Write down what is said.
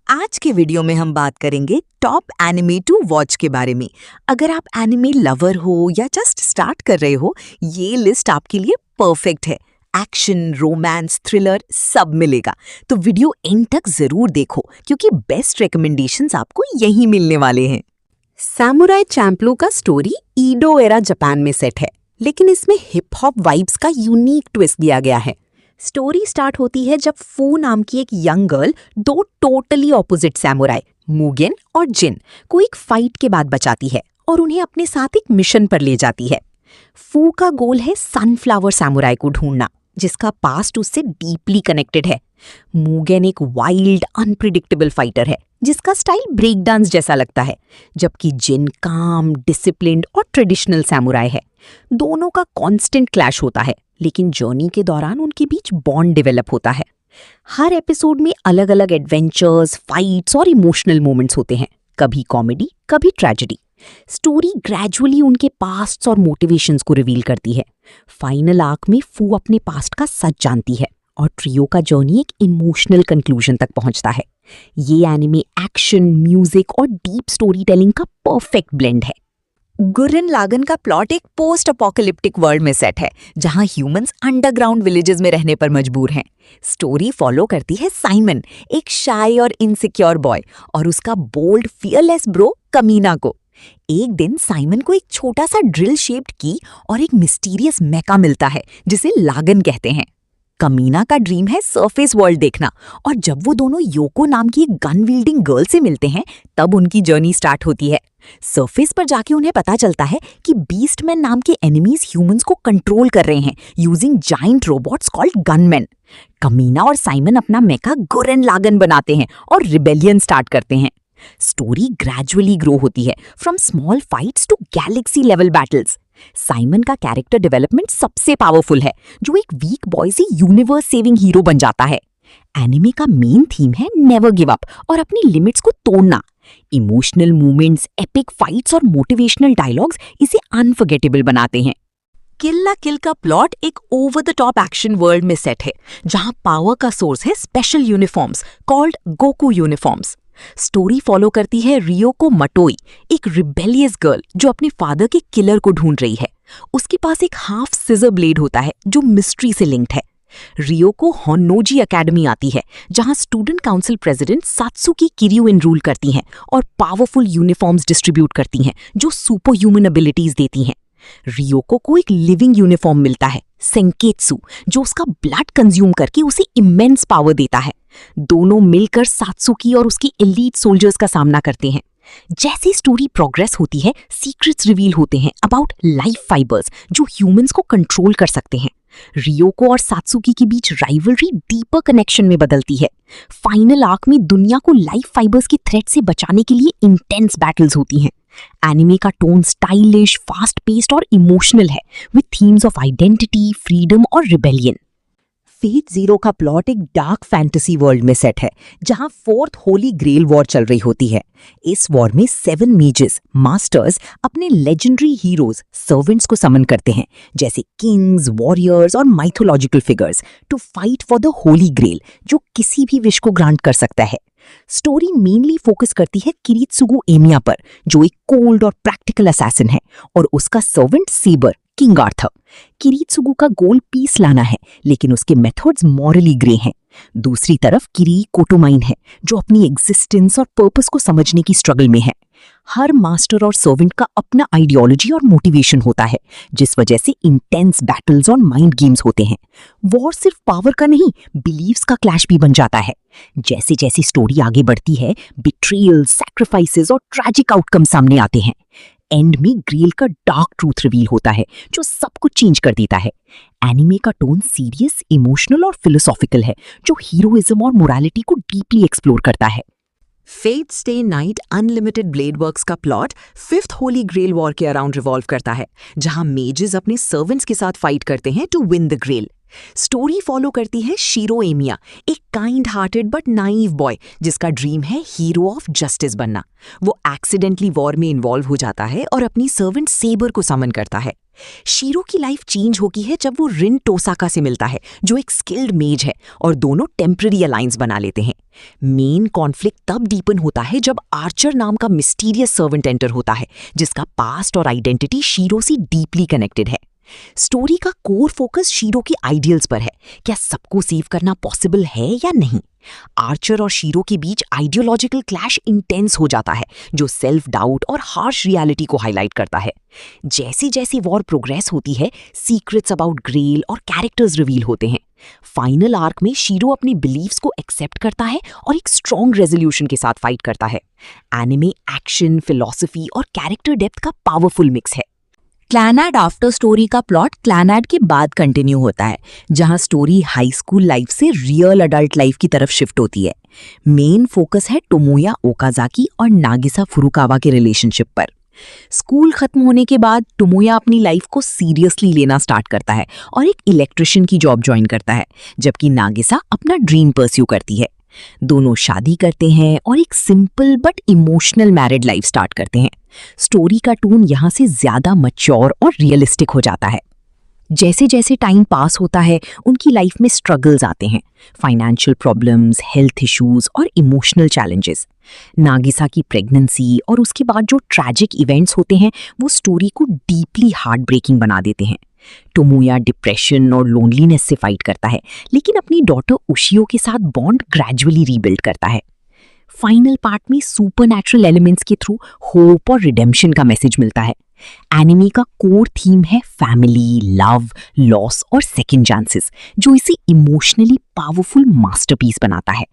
आज के वीडियो में हम बात करेंगे टॉप एनिमे टू वॉच के बारे में। अगर आप एनिमे लवर हो या जस्ट स्टार्ट कर रहे हो, ये लिस्ट आपके लिए परफेक्ट है। एक्शन, रोमांस, थ्रिलर सब मिलेगा, तो वीडियो एंड तक जरूर देखो क्योंकि बेस्ट रिकमेंडेशंस आपको यहीं मिलने वाले हैं। सैमुराई चैंप्लू का स्टोरी ईडो एरा जापान में सेट है, लेकिन इसमें हिप हॉप वाइब्स का यूनिक ट्विस्ट दिया गया है। स्टोरी स्टार्ट होती है जब फू नाम की एक यंग गर्ल दो टोटली ऑपोजिट सैमुराई मुगेन और जिन को एक फाइट के बाद बचाती है और उन्हें अपने साथ एक मिशन पर ले जाती है। फू का गोल है सनफ्लावर सैमुराई को ढूंढना, जिसका पास्ट उससे डीपली कनेक्टेड है। मुगेन एक वाइल्ड अनप्रिडिक्टेबल फाइटर है जिसका स्टाइल ब्रेक डांस जैसा लगता है, जबकि जिन काम, डिसिप्लिन्ड और ट्रेडिशनल सैमुराई है। दोनों का कांस्टेंट क्लैश होता है, लेकिन जर्नी के दौरान उनके बीच बॉन्ड डेवलप होता है। हर एपिसोड में अलग अलग एडवेंचर्स, फाइट्स और इमोशनल मोमेंट्स होते हैं, कभी कॉमेडी कभी ट्रेजेडी। स्टोरी ग्रेजुअली उनके पास्ट और मोटिवेशंस को रिवील करती है। फाइनल आर्क में फू अपने पास्ट का सच जानती है और ट्रियो का जर्नी एक इमोशनल कंक्लूजन तक पहुंचता है। ये एनिमे एक्शन, म्यूजिक और डीप स्टोरी टेलिंग का परफेक्ट ब्लेंड है। गुरन लागन का प्लॉट एक पोस्ट अपोकलिप्टिक वर्ल्ड में सेट है जहां ह्यूमंस अंडरग्राउंड विलेजेस में रहने पर मजबूर हैं। स्टोरी फॉलो करती है साइमन, एक शाय और इनसिक्योर बॉय, और उसका बोल्ड फियरलेस ब्रो कमीना को। एक दिन साइमन को एक छोटा सा ड्रिल शेप्ड की और एक मिस्टीरियस मेका मिलता है जिसे लागन कहते हैं। कमीना का ड्रीम है सरफेस वर्ल्ड देखना, और जब वो दोनों योको नाम की एक गन विल्डिंग गर्ल से मिलते हैं तब उनकी जर्नी स्टार्ट होती है। सरफेस पर जाके उन्हें पता चलता है कि बीस्टमैन नाम के एनिमीज ह्यूमंस को कंट्रोल कर रहे हैं using giant robots called gunman. कमीना और साइमन अपना मेका गुरन लागन बनाते हैं और रिबेलियन स्टार्ट करते हैं। स्टोरी ग्रेजुअली ग्रो होती है, from small fights to galaxy level battles. Simon का कैरेक्टर डेवलपमेंट सबसे पावरफुल है, जो एक वीक बॉय से यूनिवर्स सेविंग हीरो बन जाता है। एनिमे का मेन थीम है नेवर गिव अप और अपनी लिमिट्स को तोड़ना। इमोशनल मूवमेंट्स, एपिक फाइट्स और मोटिवेशनल डायलॉग्स इसे अनफॉरगेटेबल बनाते हैं। किल ला किल का प्लॉट एक over the top action world में सेट है जहां पावर का सोर्स है special uniforms called Goku uniforms. Story follow करती है रियोको मटोई, एक रिबेलियस गर्ल जो अपने फादर के किलर को ढूंढ रही है। उसके पास एक हाफ सिजर ब्लेड होता है जो मिस्ट्री से लिंक्ड है। रियोको होन्नोजी एकेडमी आती है जहां student council president Satsuki किरियो enrol करती हैं और पावरफुल यूनिफॉर्म्स डिस्ट्रीब्यूट करती हैं जो सुपर ह्यूमन एबिलिटीज देती हैं। रियोको को एक लिविंग यूनिफॉर्म मिलता है, सेंकेत्सु, जो उसका ब्लड कंज्यूम करके उसे इमेंस पावर देता है। दोनों मिलकर सात्सुकी और उसकी एलीट सोल्जर्स का सामना करते हैं। जैसे स्टोरी प्रोग्रेस होती है, सीक्रेट्स रिवील होते हैं अबाउट लाइफ फाइबर्स जो ह्यूमंस को कंट्रोल कर सकते हैं। रियोको और सात्सुकी के बीच राइवलरी डीपर कनेक्शन में बदलती है। फाइनल आर्क में दुनिया को लाइफ फाइबर्स की थ्रेट से बचाने के लिए इंटेंस बैटल्स होती हैं। एनिमे का टोन स्टाइलिश, फास्ट पेस्ड और इमोशनल है, with themes of identity, freedom और रिबेलियन। फेट जीरो का प्लॉट एक डार्क फैंटेसी वर्ल्ड में सेट है जहां फोर्थ होली ग्रेल वॉर चल रही होती है। इस वॉर में 7 मेजेस, मास्टर्स, अपने लेजेंडरी हीरोज, सर्वेंट्स को समन करते हैं, जैसे किंग्स, वॉरियर्स और mythological figures, to fight for the Holy Grail जो किसी भी विश को ग्रांट कर सकता है। स्टोरी मेनली फोकस करती है किरीत्सुगु एमिया पर, जो एक कोल्ड और प्रैक्टिकल असैसिन है, और उसका सर्वेंट सेबर, किंग आर्थर। किरीत्सुगु का गोल पीस लाना है, लेकिन उसके मेथड्स मॉरली ग्रे हैं। दूसरी तरफ किरी कोटोमाइन है, जो अपनी एग्जिस्टेंस और पर्पस को समझने की स्ट्रगल में है। हर मास्टर और सर्वेंट का अपना आइडियोलॉजी और मोटिवेशन होता है, जिस वजह से इंटेंस बैटल्स और माइंड गेम्स होते हैं। वॉर सिर्फ पावर का नहीं, बिलीव्स का क्लैश भी बन जाता है। जैसे जैसे स्टोरी आगे बढ़ती है, बिट्रियल, सैक्रिफाइसेस और ट्रैजिक आउटकम सामने आते हैं। एंड में ग्रेल का डार्क ट्रूथ रिवील होता है जो सब कुछ चेंज कर देता है। एनिमे का टोन सीरियस, इमोशनल और फिलोसॉफिकल है, जो हीरोइज्म और मोरालिटी को डीपली एक्सप्लोर करता है। Fate Stay Night Unlimited Blade Works का plot 5th Holy Grail War के अराउंड रिवॉल्व करता है, जहां मेजेस अपने सर्वेंट्स के साथ फाइट करते हैं to win the grail. Story follow करती है शिरो एमिया, एक kind hearted but naive boy जिसका ड्रीम है हीरो ऑफ जस्टिस बनना। वो एक्सीडेंटली वॉर में इन्वॉल्व हो जाता है और अपनी सर्वेंट सेबर को समन करता है। शीरो की लाइफ चेंज होती है जब वो रिन टोसाका से मिलता है, जो एक स्किल्ड मेज है, और दोनों टेम्पररी अलायंस बना लेते हैं। मेन कॉन्फ्लिक्ट तब डीपन होता है जब आर्चर नाम का मिस्टीरियस सर्वेंट एंटर होता है, जिसका पास्ट और आइडेंटिटी शीरो से डीपली कनेक्टेड है। स्टोरी का कोर फोकस शीरो के आइडियल्स पर है। क्या सबको सेव करना पॉसिबल है या नहीं? आर्चर और शीरो के बीच आइडियोलॉजिकल क्लैश इंटेंस हो जाता है, जो सेल्फ डाउट और हार्श रियलिटी को हाईलाइट करता है। जैसे जैसे वॉर प्रोग्रेस होती है, सीक्रेट्स अबाउट ग्रेल और कैरेक्टर्स रिवील होते हैं। फाइनल आर्क में शीरो अपनी बिलीव्स को एक्सेप्ट करता है और एक स्ट्रॉन्ग रेजोल्यूशन के साथ फाइट करता है। एनिमे एक्शन, फिलॉसफी और कैरेक्टर डेप्थ का पावरफुल मिक्स है। क्लैनाड आफ्टर स्टोरी का प्लॉट क्लैनाड के बाद कंटिन्यू होता है, जहां स्टोरी हाई स्कूल लाइफ से रियल अडल्ट लाइफ की तरफ शिफ्ट होती है। मेन फोकस है टोमोया ओकाजाकी और नागिसा फुरुकावा के रिलेशनशिप पर। स्कूल खत्म होने के बाद टोमोया अपनी लाइफ को सीरियसली लेना स्टार्ट करता है और एक इलेक्ट्रिशियन की जॉब ज्वाइन करता है, जबकि नागिसा अपना ड्रीम परस्यू करती है। दोनों शादी करते हैं और एक simple but emotional married life start करते हैं। स्टोरी का टोन यहाँ से ज्यादा मैच्योर और रियलिस्टिक हो जाता है। जैसे जैसे टाइम पास होता है, उनकी लाइफ में स्ट्रगल्स आते हैं, फाइनेंशियल प्रॉब्लम्स, हेल्थ इश्यूज और इमोशनल चैलेंजेस। नागिसा की प्रेगनेंसी और उसके बाद जो ट्रैजिक इवेंट्स होते हैं, वो स्टोरी को डीपली हार्ट ब्रेकिंग बना देते हैं। टोमोया डिप्रेशन और लोनलीनेस से फाइट करता है, लेकिन अपनी डॉटर उशियो के साथ बॉन्ड ग्रेजुअली रीबिल्ड करता है। फाइनल पार्ट में सुपरनैचुरल एलिमेंट्स के थ्रू होप और रिडेम्पशन का मैसेज मिलता है। एनिमे का कोर थीम है फैमिली, लव, लॉस और सेकंड चांसेस, जो इसे इमोशनली पावरफुल मास्टरपीस बनाता है।